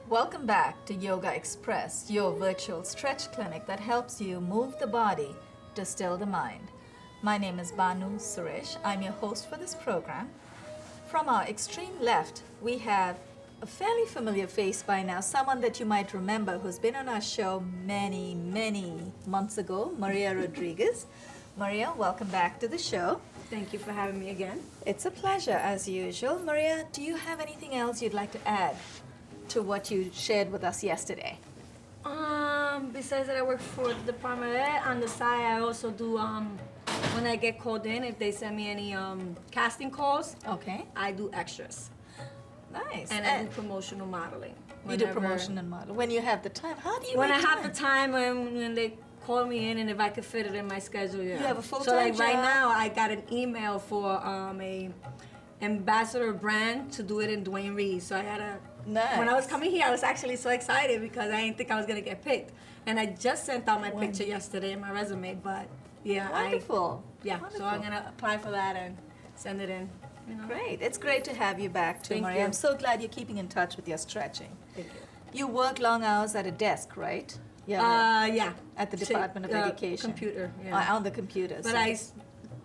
Welcome back to Yogaxpress, your virtual stretch clinic that helps you move the body to still the mind. My name is Banu Suresh. I'm your host for this program. From our extreme left, we have a fairly familiar face by now, someone that you might remember who's been on our show many, many months ago, Maria Rodriguez. Maria, welcome back to the show. Thank you for having me again. It's a pleasure, as usual. Maria, do you have anything else you'd like to add to what you shared with us yesterday? Besides that, I work for the Department of Ed. On the side, I also do, when I get called in, if they send me any casting calls, Okay, I do extras. nice. And I do promotional modeling. You do promotion and model. When you have the time, how do you When I make have time? the time, when they call me in, and if I could fit it in my schedule, yeah. You have a full-time So like right job? now, I got an email for a ambassador brand to do it in Dwayne Reed. So I had a Nice. When I was coming here, I was actually so excited because I didn't think I was gonna get picked. And I just sent out my picture yesterday in my resume, but yeah, Wonderful. So Wonderful. I'm gonna apply for that and send it in. You know? Great. It's great to have you back too, Thank Maria. you. I'm so glad you're keeping in touch with your stretching. Thank you. You work long hours at a desk, right? Yeah. Yeah. At the Department of Education. Computer. Yeah. On the computer. But I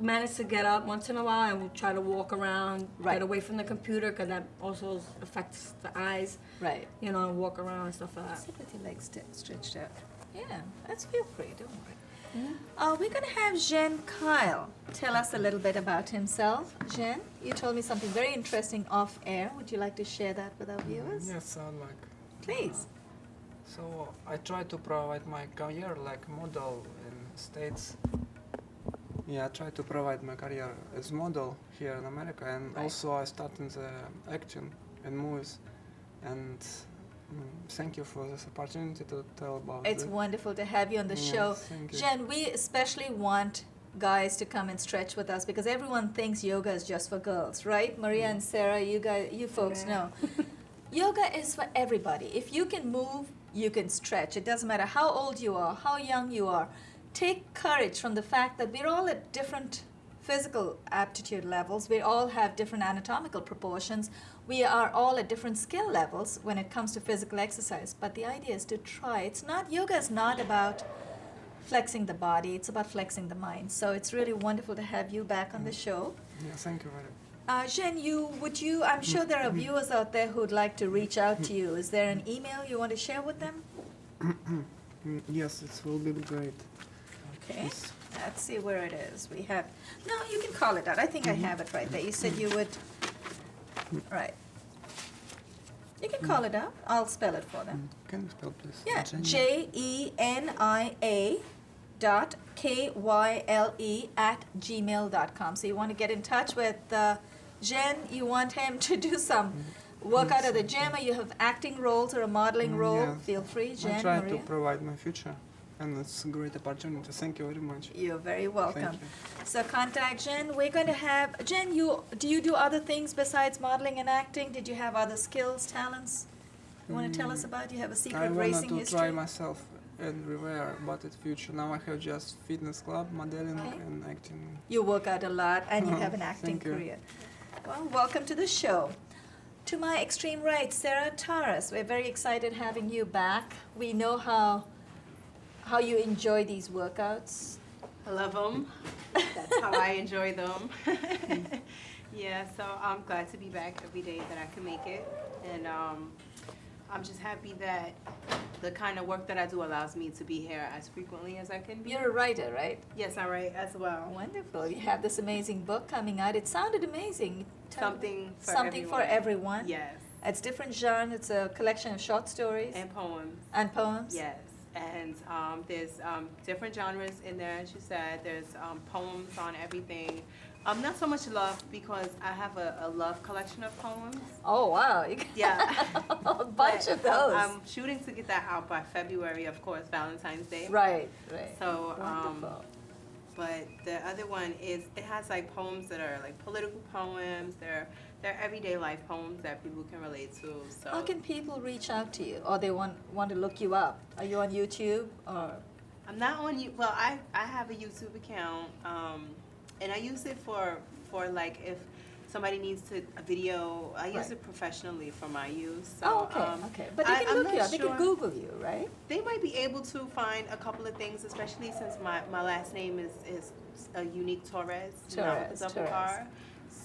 manage to get up once in a while and try to walk around, Right. get away from the computer because that also affects the eyes. Right. You know, and walk around and stuff like that. Sit with your legs stretched out. Yeah, let's feel free, don't worry. Mm-hmm. We're going to have Jen Kyle tell us a little bit about himself. Jen, you told me something very interesting off air. Would you like to share that with our viewers? Yes, I'd like. Please. So I try to provide my career like model in States. Yeah, I try to provide my career as model here in America, and Right. also I start in the acting and movies. And thank you for this opportunity to tell about It's it. wonderful to have you on the Yes, show. thank you. Jen, we especially want guys to come and stretch with us because everyone thinks yoga is just for girls, right? Maria and Sarah, you folks Yeah. know. Yoga is for everybody. If you can move, you can stretch. It doesn't matter how old you are, how young you are. Take courage from the fact that we're all at different physical aptitude levels. We all have different anatomical proportions. We are all at different skill levels when it comes to physical exercise. But the idea is to try. Yoga is not about flexing the body, it's about flexing the mind. So it's really wonderful to have you back on the show. Yeah, thank you very much. Jen, I'm sure there are viewers out there who'd like to reach out to you. Is there an email you want to share with them? Yes, it will be great. Okay. Yes. Let's see where it is. We have, no, you can call it out. I think I have it right there. You said you would, right. You can call it out. I'll spell it for them. Can you spell please? Yeah, Jenny. JENIA.KYLE@gmail.com. So you want to get in touch with Jen, you want him to do some workout at the gym, or you have acting roles or a modeling role, Yeah. feel free, Jen, I try Maria. to provide my future, and it's a great opportunity. Thank you very much. You're very welcome. Thank you. So contact Jen. We're going to have, Jen, do you do other things besides modeling and acting? Did you have other skills, talents you want to tell us about? You have a secret I racing wanted to history? try myself everywhere, but in future now I have just fitness club, modeling, Okay. and acting. You work out a lot and you have an acting Thank you. career. Well, welcome to the show. To my extreme right, Sarah Taras. We're very excited having you back. We know how you enjoy these workouts. I love them. That's how I enjoy them. Yeah, so I'm glad to be back every day that I can make it. And I'm just happy that the kind of work that I do allows me to be here as frequently as I can be. You're a writer, right? Yes, I write as well. Wonderful. You have this amazing book coming out. It sounded amazing. Something for Something for everyone. Yes. It's different genre. It's a collection of short stories And poems. and poems. Yes. And there's different genres in there, as you said. There's poems on everything. Not so much love, because I have a love collection of poems. Oh wow! Yeah. A bunch But of those. I'm shooting to get that out by February, of course, Valentine's Day. Right, right. So Wonderful. but the other one is, it has like poems that are like political poems. They're everyday life poems that people can relate to. So How can people reach out to you, or they want to look you up? Are you on YouTube or? I'm not on you. Well, I have a YouTube account, and I use it for like if somebody needs a video. I use Right. it professionally for my use. So, Oh, okay, okay. But they can I'm look not you up. They can sure. Google you, right? They might be able to find a couple of things, especially since my last name is a unique Torres, not Torres, with a double Torres. R.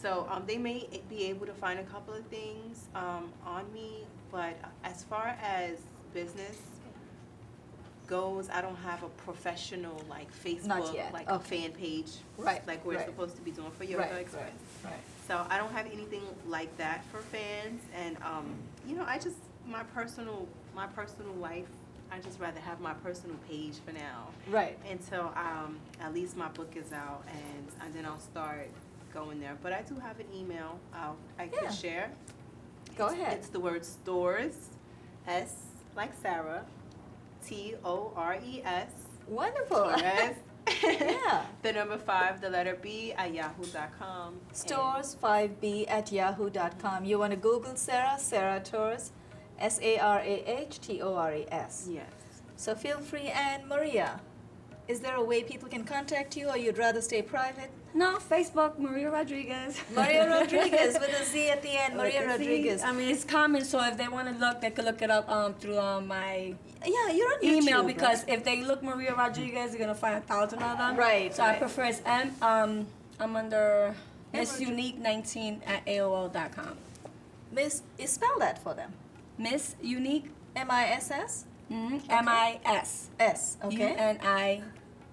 So they may be able to find a couple of things on me, but as far as business goes, I don't have a professional like Facebook, yet. like Okay. a fan page, Right, like we're right. supposed to be doing for Yoga Right, Express. right. So I don't have anything like that for fans, and you know, I just my personal life. I just rather have my personal page for now Right. until at least my book is out, and then I'll start going there. But I do have an email I Yeah. can share. Go ahead. It's the word stores, S like Sarah, TORES. Wonderful. Torres. Yeah. The number 5, the letter B at yahoo.com. Stores5b@yahoo.com. You want to Google Sarah, Sarah Torres, SARAHTORES. Yes. So feel free. And Maria, is there a way people can contact you, or you'd rather stay private? No, Facebook, Maria Rodriguez. Maria Rodriguez with a Z at the end. Maria Like a Z. Rodriguez. I mean, it's common, so if they want to look, they could look it up through my Yeah, you're on YouTube. email, right? because if they look Maria Rodriguez, they're gonna find 1,000 of them. Right, So I right. prefer it's I'm under Miss Miss Unique 19 at AOL.com. Miss, spell that for them. Miss Unique MISS? MIS S. Okay.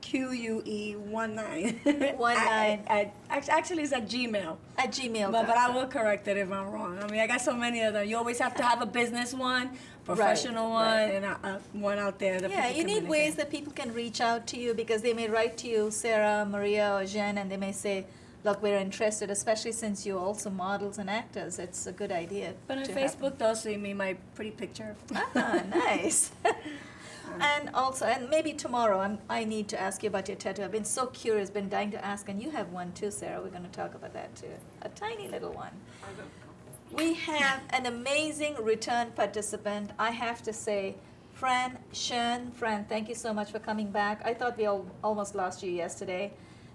UNIQUE 19. 19. Actually, it's at Gmail. At Gmail. But I will correct it if I'm wrong. I mean, I got so many of them. You always have to have a business one, professional right. one, and one out there. That Yeah, people you need communicate. ways that people can reach out to you, because they may write to you, Sarah, Maria, or Jen, and they may say, look, we're interested, especially since you're also models and actors. It's a good idea. But on to have Facebook, though, so you mean my pretty picture. Ah, nice. And also, and maybe tomorrow, I need to ask you about your tattoo. I've been so curious, been dying to ask, and you have one too, Sarah. We're going to talk about that too. A tiny little one. We have an amazing return participant. I have to say, Fran, Schoen. Fran, thank you so much for coming back. I thought we almost lost you yesterday,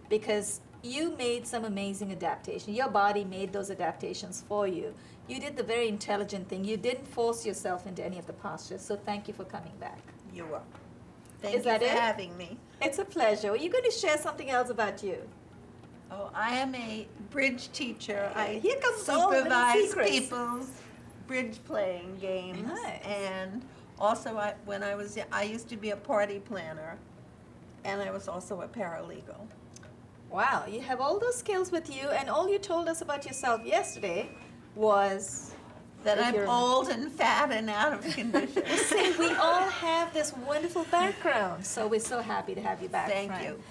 because you made some amazing adaptation. Your body made those adaptations for you. You did the very intelligent thing. You didn't force yourself into any of the postures, so thank you for coming back. You're welcome. Thank Is you that for it? having me. It's a pleasure. Are you going to share something else about you? Oh, I am a bridge teacher. I Here comes all the supervise secrets. people's bridge playing games. Nice. And also, I used to be a party planner, and I was also a paralegal. Wow, you have all those skills with you, and all you told us about yourself yesterday was That if I'm you're- old and fat and out of condition. See, we all have this wonderful background, so we're so happy to have you back. Thank Fran. you.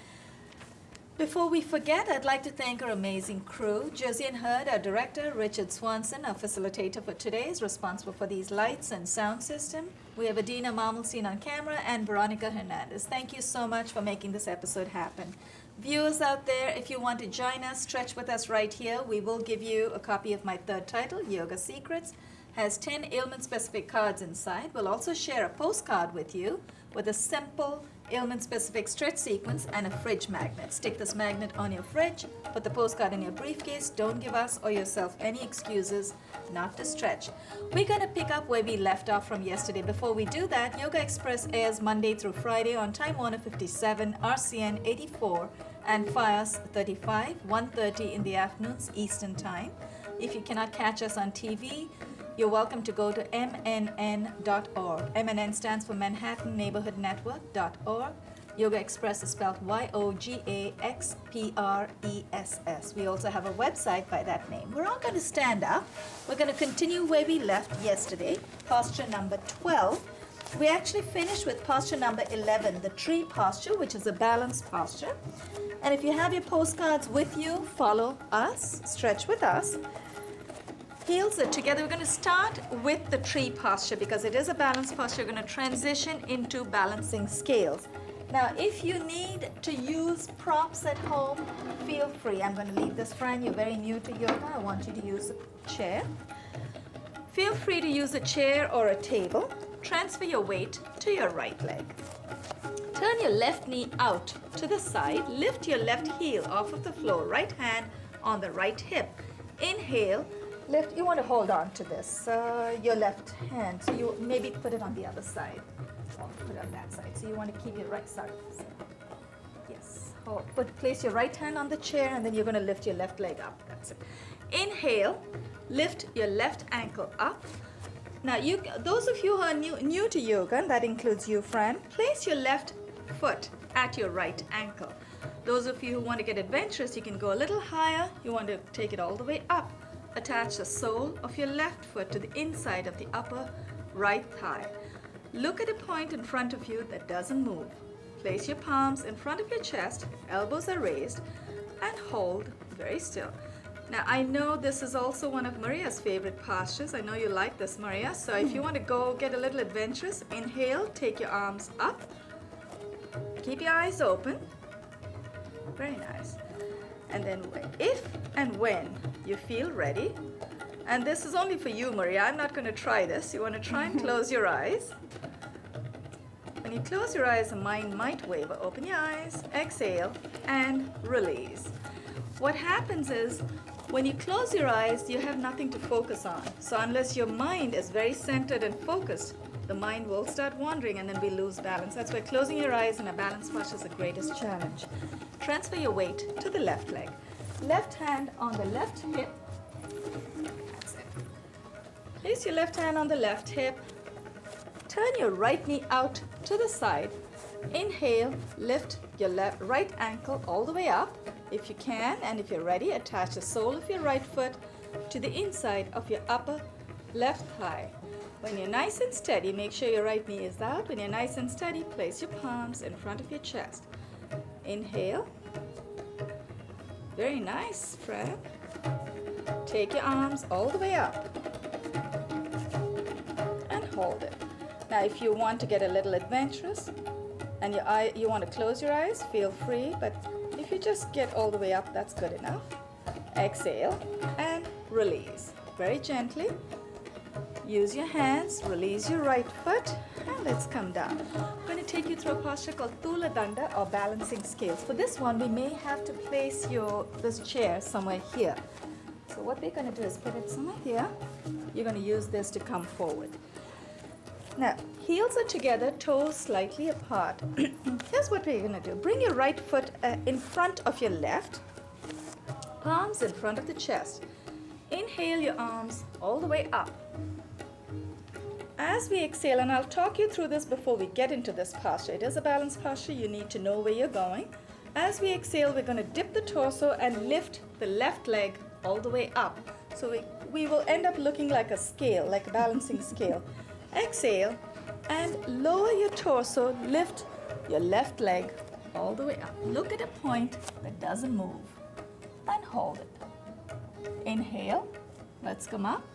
Before we forget, I'd like to thank our amazing crew. Josiane Hurd, our director, Richard Swanson, our facilitator for today, is responsible for these lights and sound system. We have Adina Mamelstein on camera and Veronica Hernandez. Thank you so much for making this episode happen. Viewers out there, if you want to join us, stretch with us right here. We will give you a copy of my third title, Yoga Secrets. Has 10 ailment-specific cards inside. We'll also share a postcard with you with a simple ailment-specific stretch sequence and a fridge magnet. Stick this magnet on your fridge, put the postcard in your briefcase. Don't give us or yourself any excuses not to stretch. We're going to pick up where we left off from yesterday. Before we do that, Yoga Express airs Monday through Friday on Time Warner 57, RCN 84, and FIOS 35, 1:30 in the afternoons Eastern Time. If you cannot catch us on TV, you're welcome to go to mnn.org. MNN stands for Manhattan Neighborhood Network.org. Yoga Express is spelled YOGAXPRESS. We also have a website by that name. We're all going to stand up. We're going to continue where we left yesterday, posture number 12. We actually finished with posture number 11, the tree posture, which is a balanced posture. And if you have your postcards with you, follow us, stretch with us. Heels are together. We're going to start with the tree posture because it is a balanced posture. We're going to transition into balancing scales. Now, if you need to use props at home, feel free. I'm going to leave this, Fran. You're very new to yoga. I want you to use a chair. Feel free to use a chair or a table. Transfer your weight to your right leg. Turn your left knee out to the side. Lift your left heel off of the floor. Right hand on the right hip. Inhale. Lift. You want to hold on to this, your left hand. So you maybe put it on the other side. Or put it on that side. So you want to keep your right side. So, yes. Place your right hand on the chair, and then you're going to lift your left leg up. That's it. Inhale. Lift your left ankle up. Now, those of you who are new to yoga, and that includes you, Fran, place your left foot at your right ankle. Those of you who want to get adventurous, you can go a little higher. You want to take it all the way up. Attach the sole of your left foot to the inside of the upper right thigh. Look at a point in front of you that doesn't move. Place your palms in front of your chest, elbows are raised, and hold very still. Now, I know this is also one of Maria's favorite postures. I know you like this, Maria. So if you want to go get a little adventurous, inhale, take your arms up. Keep your eyes open. Very nice. And then if and when you feel ready, and this is only for you, Maria. I'm not going to try this. You want to try and close your eyes. When you close your eyes, the mind might waver. Open your eyes, exhale, and release. What happens is, when you close your eyes, you have nothing to focus on. So unless your mind is very centered and focused, the mind will start wandering and then we lose balance. That's why closing your eyes in a balanced posture is the greatest challenge. Transfer your weight to the left leg. Left hand on the left hip. That's it. Place your left hand on the left hip. Turn your right knee out to the side. Inhale, lift your right ankle all the way up. If you can, and if you're ready, attach the sole of your right foot to the inside of your upper left thigh. When you're nice and steady, make sure your right knee is out. When you're nice and steady, place your palms in front of your chest. Inhale. Very nice, Fran. Take your arms all the way up and hold it. Now, if you want to get a little adventurous and you want to close your eyes, feel free, but if you just get all the way up, that's good enough. Exhale and release. Very gently. Use your hands, release your right foot, and let's come down. I'm going to take you through a posture called Tula Danda, or balancing scales. For this one, we may have to place this chair somewhere here. So what we're going to do is put it somewhere here. You're going to use this to come forward. Now, heels are together, toes slightly apart. Here's what we're going to do. Bring your right foot in front of your left, palms in front of the chest. Inhale your arms all the way up. As we exhale, and I'll talk you through this before we get into this posture. It is a balanced posture. You need to know where you're going. As we exhale, we're going to dip the torso and lift the left leg all the way up. So we will end up looking like a scale, like a balancing scale. Exhale and lower your torso, lift your left leg all the way up. Look at a point that doesn't move and hold it. Inhale, let's come up.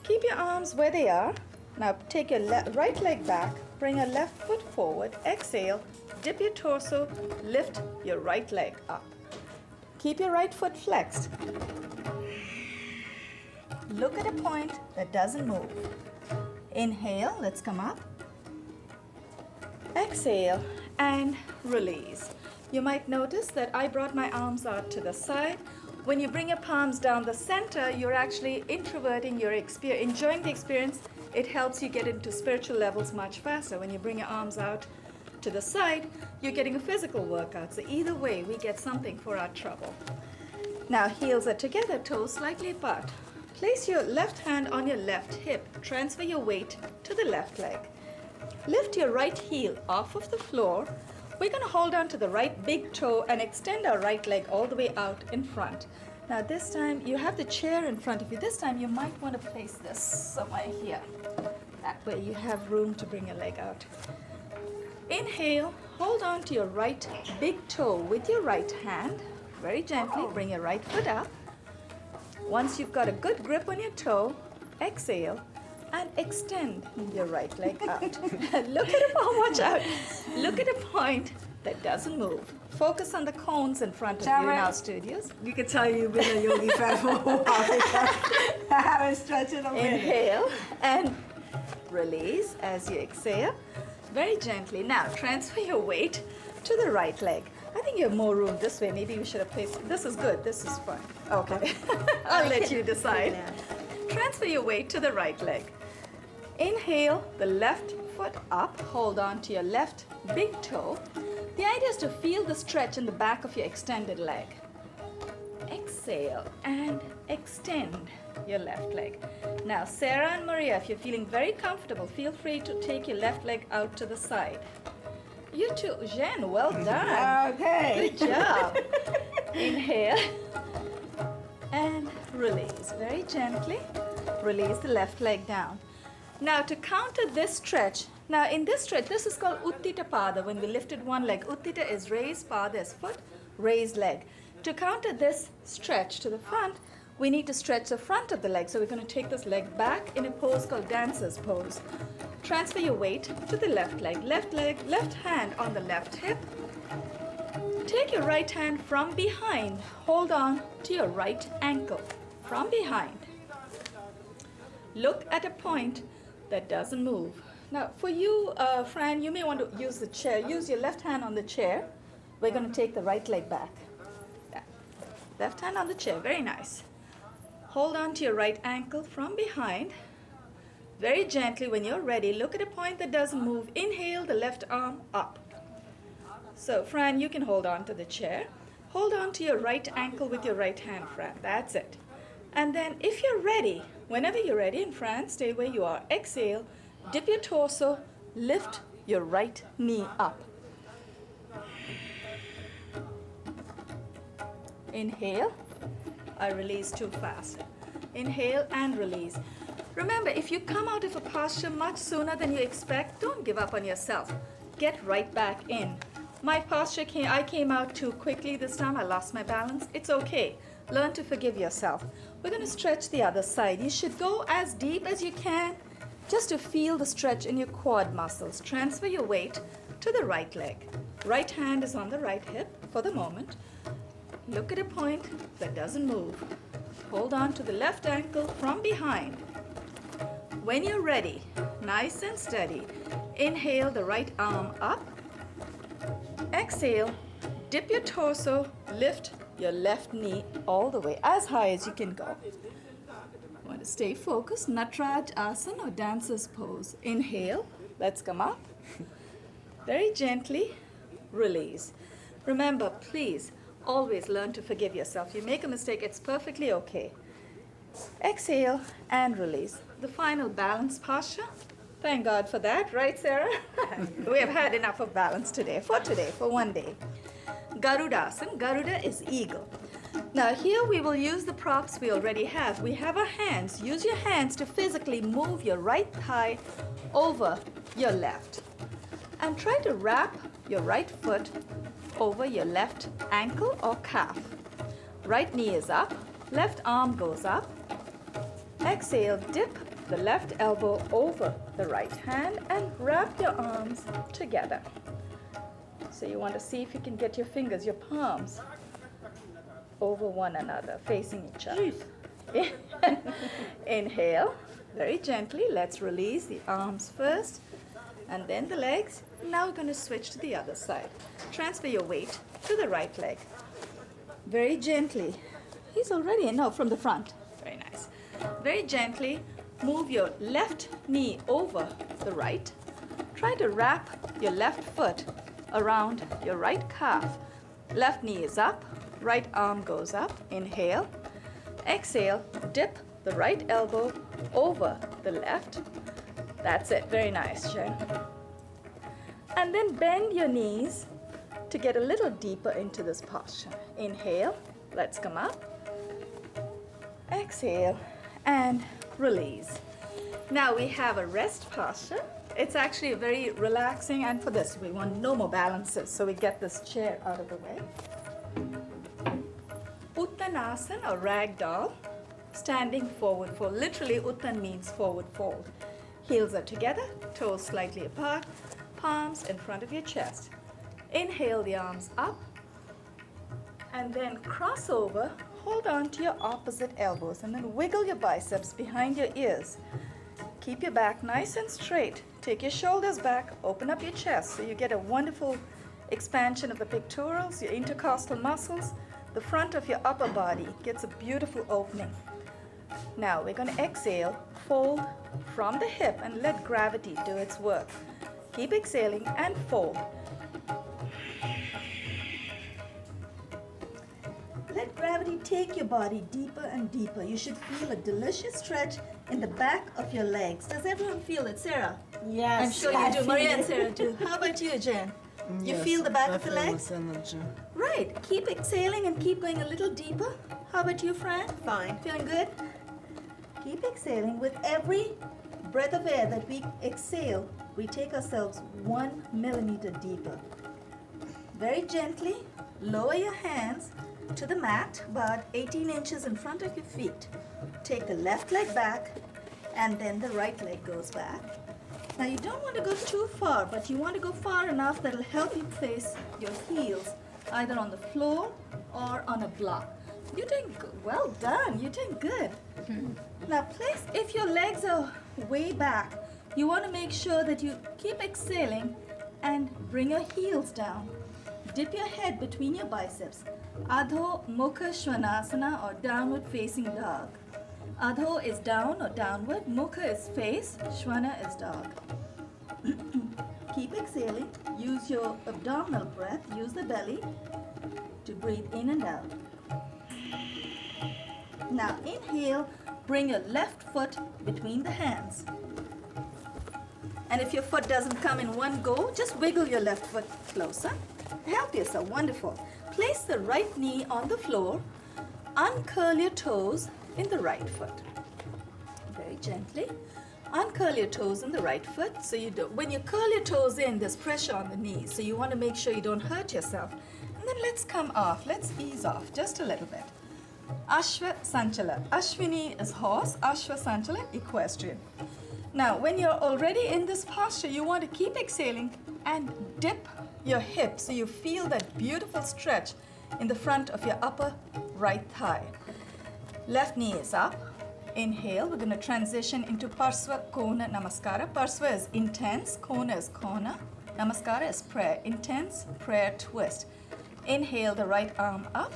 Keep your arms where they are. Now take your right leg back, bring your left foot forward, exhale, dip your torso, lift your right leg up. Keep your right foot flexed. Look at a point that doesn't move. Inhale, let's come up. Exhale and release. You might notice that I brought my arms out to the side. When you bring your palms down the center, you're actually introverting your experience, enjoying the experience. It helps you get into spiritual levels much faster. When you bring your arms out to the side, you're getting a physical workout. So either way, we get something for our trouble. Now, heels are together, toes slightly apart. Place your left hand on your left hip. Transfer your weight to the left leg. Lift your right heel off of the floor. We're going to hold on to the right big toe and extend our right leg all the way out in front. Now this time you have the chair in front of you. This time you might want to place this somewhere here. That way you have room to bring your leg out. Inhale, hold on to your right big toe with your right hand. Very gently bring your right foot up. Once you've got a good grip on your toe, exhale and extend your right leg out. Look at it, oh, watch out. Look at a point that doesn't move. Focus on the cones in front of you in Sharon. our studios. You can tell you've been a yogi fan for a while. I haven't stretched in a minute. Inhale and release as you exhale. Very gently. Now transfer your weight to the right leg. I think you have more room this way. Maybe we should have placed it. This is good. This is fine. Okay. I'll let you decide. Transfer your weight to the right leg. Inhale the left foot up. Hold on to your left big toe. The idea is to feel the stretch in the back of your extended leg. Exhale and extend your left leg. Now, Sarah and Maria, if you're feeling very comfortable, feel free to take your left leg out to the side. You too, Jen, well done. Okay. Good job. Inhale and release. Very gently, release the left leg down. Now, to counter this stretch, now in this stretch, this is called Uttita Pada. When we lifted one leg, Uttita is raised, Pada is foot, raised leg. To counter this stretch to the front, we need to stretch the front of the leg. So we're going to take this leg back in a pose called dancer's pose. Transfer your weight to the left leg, left hand on the left hip. Take your right hand from behind. Hold on to your right ankle from behind. Look at a point that doesn't move. Now, for you, Fran, you may want to use the chair. Use your left hand on the chair. We're going to take the right leg back. Yeah. Left hand on the chair. Very nice. Hold on to your right ankle from behind. Very gently, when you're ready, look at a point that doesn't move. Inhale the left arm up. So, Fran, you can hold on to the chair. Hold on to your right ankle with your right hand, Fran. That's it. And then, if you're ready, whenever you're ready, and Fran, stay where you are. Exhale, dip your torso, lift your right knee up. Inhale. I release too fast. Inhale and release. Remember, if you come out of a posture much sooner than you expect, don't give up on yourself. Get right back in. My posture I came out too quickly this time. I lost my balance. It's okay. Learn to forgive yourself. We're going to stretch the other side. You should go as deep as you can just to feel the stretch in your quad muscles. Transfer your weight to the right leg. Right hand is on the right hip for the moment. Look at a point that doesn't move. Hold on to the left ankle from behind. When you're ready, nice and steady, inhale the right arm up. Exhale, dip your torso, lift your left knee all the way, as high as you can go. Want to stay focused, Nataraj Asana or dancer's pose. Inhale, let's come up. Very gently, release. Remember, please, always learn to forgive yourself. You make a mistake, it's perfectly okay. Exhale and release. The final balance posture. Thank God for that, right, Sarah? We have had enough of balance today, for one day. Garudasana. Garuda is eagle. Now here we will use the props we already have. We have our hands. Use your hands to physically move your right thigh over your left. And try to wrap your right foot over your left ankle or calf. Right knee is up, left arm goes up. Exhale, dip the left elbow over the right hand and wrap your arms together. So you want to see if you can get your fingers, your palms, over one another, facing each other. Inhale, very gently. Let's release the arms first and then the legs. Now we're going to switch to the other side. Transfer your weight to the right leg. Very gently. He's already in. No, from the front. Very nice. Very gently move your left knee over the right. Try to wrap your left foot around your right calf. Left knee is up, right arm goes up. Inhale. Exhale, dip the right elbow over the left. That's it. Very nice, Jen. And then bend your knees to get a little deeper into this posture. Inhale. Let's come up. Exhale and release. Now we have a rest posture. It's actually very relaxing, and for this we want no more balances, so we get this chair out of the way. Uttanasana or ragdoll. standing forward fold. Literally, Uttan means forward fold. Heels are together, toes slightly apart, palms in front of your chest. Inhale the arms up, and then cross over, hold on to your opposite elbows, and then wiggle your biceps behind your ears. Keep your back nice and straight. Take your shoulders back, open up your chest so you get a wonderful expansion of the pectorals, your intercostal muscles. The front of your upper body gets a beautiful opening. Now we're going to exhale, fold from the hip, and let gravity do its work. Keep exhaling and fold. Let gravity take your body deeper and deeper. You should feel a delicious stretch in the back of your legs. Does everyone feel it, Sarah? Yes. I'm sure you do. Maria and Sarah do. How about you, Jen? You feel the back of the legs? Energy. Right. Keep exhaling and keep going a little deeper. How about you, Fran? Fine. Feeling good? Keep exhaling. With every breath of air that we exhale, we take ourselves 1 millimeter deeper. Very gently, lower your hands to the mat, about 18 inches in front of your feet. Take the left leg back, and then the right leg goes back. Now you don't want to go too far, but you want to go far enough that will help you place your heels either on the floor or on a block. You're doing good. Well done. You're doing good. Now place, if your legs are way back, you want to make sure that you keep exhaling and bring your heels down. Dip your head between your biceps. Adho Mukha Svanasana, or downward facing dog. Adho is down or downward, Mukha is face, Shvana is dog. Keep exhaling. Use your abdominal breath, use the belly to breathe in and out. Now inhale, bring your left foot between the hands. And if your foot doesn't come in one go, just wiggle your left foot closer. Help yourself, wonderful. Place the right knee on the floor, uncurl your toes in the right foot. Very gently. Uncurl your toes in the right foot. So you do, when you curl your toes in, there's pressure on the knees. So you want to make sure you don't hurt yourself. And then let's come off. Let's ease off just a little bit. Ashwa Sanchala. Ashwini is horse. Ashwa Sanchala, equestrian. Now, when you're already in this posture, you want to keep exhaling and dip your hips so you feel that beautiful stretch in the front of your upper right thigh. Left knee is up. Inhale. We're going to transition into Parsva Kona Namaskara. Parsva is intense. Kona is Kona. Namaskara is prayer. Intense prayer twist. Inhale the right arm up.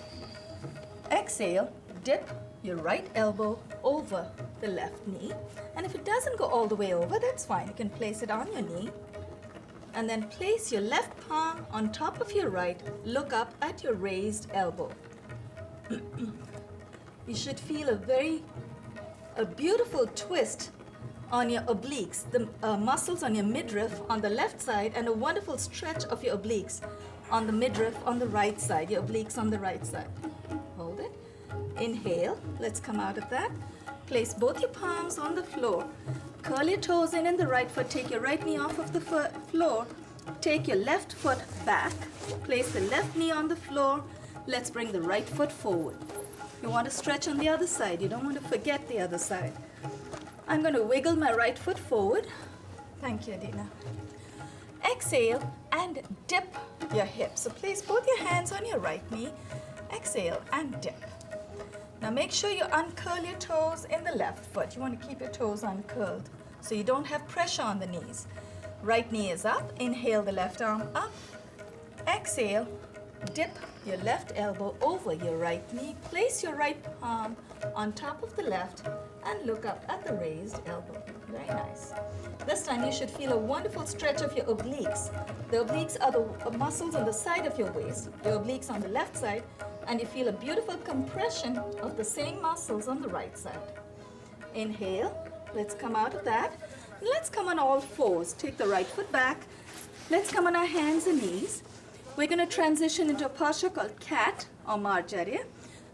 Exhale. Dip your right elbow over the left knee. And if it doesn't go all the way over, that's fine. You can place it on your knee. And then place your left palm on top of your right. Look up at your raised elbow. You should feel a beautiful twist on your obliques, the muscles on your midriff on the left side, and a wonderful stretch of your obliques on the midriff on the right side, your obliques on the right side. Hold it. Inhale. Let's come out of that. Place both your palms on the floor. Curl your toes in the right foot. Take your right knee off of the floor. Take your left foot back. Place the left knee on the floor. Let's bring the right foot forward. You want to stretch on the other side. You don't want to forget the other side. I'm going to wiggle my right foot forward. Thank you, Adina. Exhale and dip your hips. So place both your hands on your right knee. Exhale and dip. Now make sure you uncurl your toes in the left foot. You want to keep your toes uncurled so you don't have pressure on the knees. Right knee is up. Inhale the left arm up. Exhale. Dip your left elbow over your right knee. Place your right palm on top of the left and look up at the raised elbow. Very nice. This time you should feel a wonderful stretch of your obliques. The obliques are the muscles on the side of your waist. Your obliques on the left side. And you feel a beautiful compression of the same muscles on the right side. Inhale. Let's come out of that. Let's come on all fours. Take the right foot back. Let's come on our hands and knees. We're going to transition into a posture called cat or Marjarya.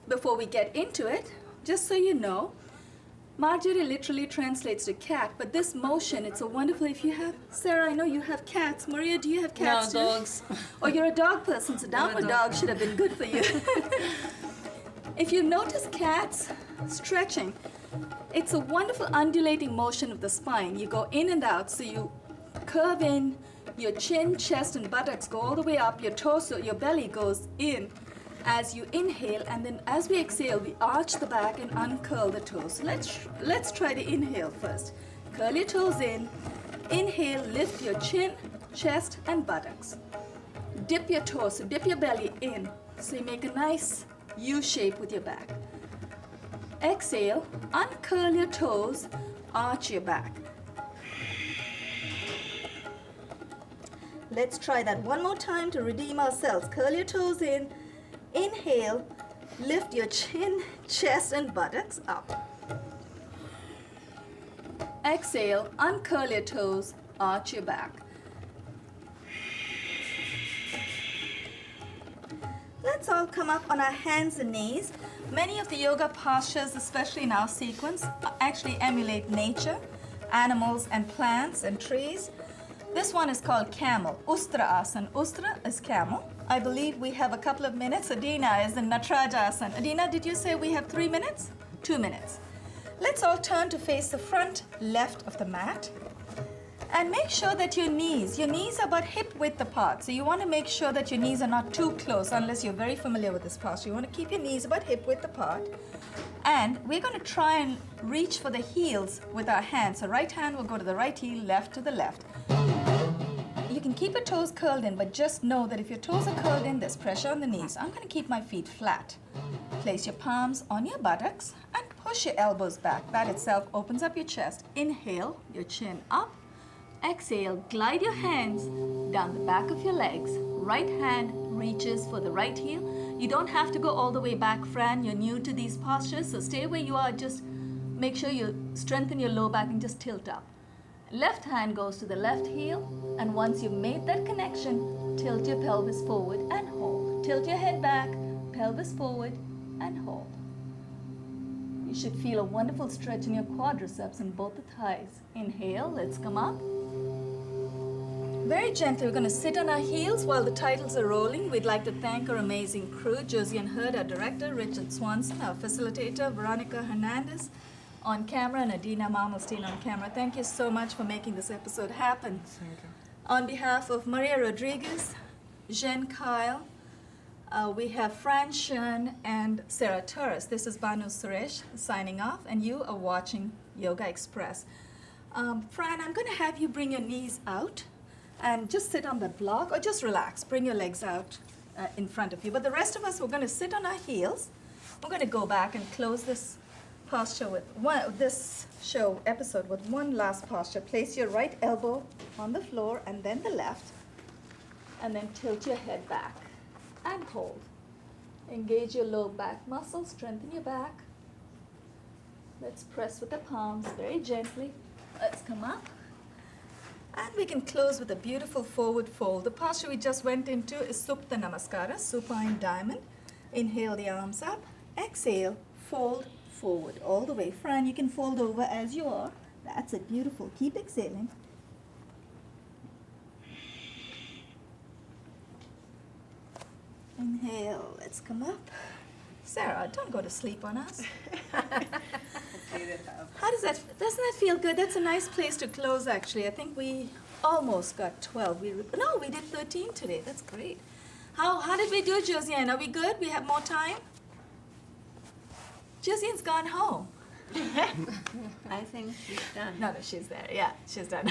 Before we get into it, just so you know, Marjarya literally translates to cat, but this motion, it's a wonderful, if you have, Sarah, I know you have cats. Maria, do you have cats No, too? dogs. Oh, you're a dog person, so downward dog should have been good for you. If you notice cats, Stretching. It's a wonderful undulating motion of the spine. You go in and out, so you curve in, your chin, chest, and buttocks go all the way up, your torso, your belly goes in as you inhale, and then as we exhale, we arch the back and uncurl the toes. So let's try to inhale first. Curl your toes in, inhale, lift your chin, chest, and buttocks. Dip your torso, dip your belly in, so you make a nice U shape with your back. Exhale, uncurl your toes, arch your back. Let's try that one more time to redeem ourselves. Curl your toes in, inhale, lift your chin, chest, and buttocks up. Exhale, uncurl your toes, arch your back. Let's all come up on our hands and knees. Many of the yoga postures, especially in our sequence, actually emulate nature, animals and plants and trees. This one is called camel, Ustra Asana. Ustra is camel. I believe we have a couple of minutes. Adina is in Natraja Asana. Adina, did you say we have 3 minutes? 2 minutes. Let's all turn to face the front left of the mat. And make sure that your knees are about hip width apart. So you want to make sure that your knees are not too close unless you're very familiar with this posture. You want to keep your knees about hip width apart. And we're going to try and reach for the heels with our hands. So right hand will go to the right heel, left to the left. You can keep your toes curled in, but just know that if your toes are curled in, there's pressure on the knees. I'm going to keep my feet flat. Place your palms on your buttocks and push your elbows back. That itself opens up your chest. Inhale, your chin up. Exhale, glide your hands down the back of your legs. Right hand reaches for the right heel. You don't have to go all the way back, Fran. You're new to these postures, so stay where you are. Just make sure you strengthen your low back and just tilt up. Left hand goes to the left heel, and once you've made that connection, tilt your pelvis forward and hold. Tilt your head back, pelvis forward, and hold. You should feel a wonderful stretch in your quadriceps and both the thighs. Inhale, let's come up. Very gently, we're going to sit on our heels while the titles are rolling. We'd like to thank our amazing crew, Josie and Hurd, our director, Richard Swanson, our facilitator, Veronica Hernandez on camera, and Adina Marmelstein on camera. Thank you so much for making this episode happen. Thank you. On behalf of Maria Rodriguez, Jen Kyle, we have Fran, Schoen, and Sarah Torres. This is Banu Suresh signing off, and you are watching Yoga Express. Fran, I'm going to have you bring your knees out and just sit on that block, or just relax. Bring your legs out in front of you. But the rest of us, we're going to sit on our heels. We're going to go back and close this posture with this episode with one last posture. Place your right elbow on the floor and then the left, and then tilt your head back and hold. Engage your low back muscles, strengthen your back. Let's press with the palms very gently. Let's come up. And we can close with a beautiful forward fold. The posture we just went into is Supta Namaskara, supine diamond. Inhale the arms up. Exhale, fold forward all the way. Fran, you can fold over as you are. That's it, beautiful. Keep exhaling. Inhale, let's come up. Sarah, don't go to sleep on us. How doesn't that feel good? That's a nice place to close, actually. I think we almost got 12. We did 13 today. That's great. How did we do, Josiane? Are we good? We have more time? Josiane's gone home. I think she's done. No, she's there. Yeah, she's done.